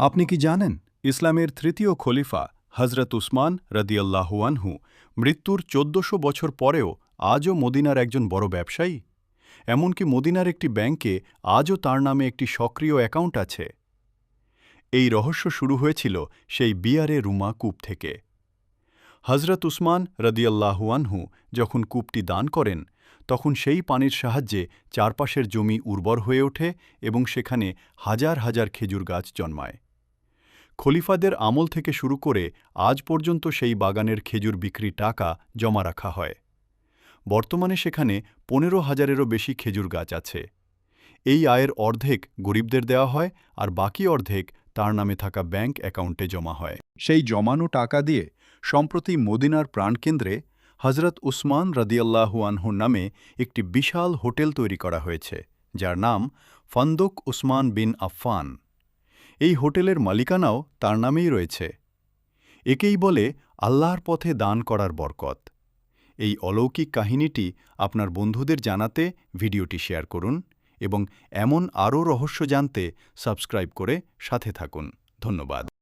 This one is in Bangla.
আপনি কি জানেন ইসলামের তৃতীয় খলিফা হজরত উসমান রাদিয়াল্লাহু আনহু মৃত্যুর ১৪০০ বছর পরেও আজও মদিনার একজন বড় ব্যবসায়ী? এমনকি মদিনার একটি ব্যাংকে আজও তাঁর নামে একটি সক্রিয় অ্যাকাউন্ট আছে। এই রহস্য শুরু হয়েছিল সেই বিয়ারে রুমা কূপ থেকে। হজরত উসমান রাদিয়াল্লাহু আনহু যখন কূপটি দান করেন, তখন সেই পানির সাহায্যে চারপাশের জমি উর্বর হয়ে ওঠে এবং সেখানে হাজার হাজার খেজুর গাছ জন্মায়। খলিফাদের আমল থেকে শুরু করে আজ পর্যন্ত সেই বাগানের খেজুর বিক্রির টাকা জমা রাখা হয়। বর্তমানে সেখানে ১৫,০০০-এরও বেশি খেজুর গাছ আছে। এই আয়ের অর্ধেক গরিবদের দেওয়া হয়, আর বাকি অর্ধেক তার নামে থাকা ব্যাংক অ্যাকাউন্টে জমা হয়। সেই জমানো টাকা দিয়ে সম্প্রতি মদিনার প্রাণকেন্দ্রে হজরত উসমান রাদিয়াল্লাহু আনহুর নামে একটি বিশাল হোটেল তৈরি করা হয়েছে, যার নাম ফন্দক উসমান বিন আফফান। এই হোটেলের মালিকানাও তার নামেই রয়েছে। একেই বলে আল্লাহর পথে দান করার বরকত। এই অলৌকিক কাহিনীটি আপনার বন্ধুদের জানাতে ভিডিওটি শেয়ার করুন এবং এমন আরও রহস্য জানতে সাবস্ক্রাইব করে সাথে থাকুন। ধন্যবাদ।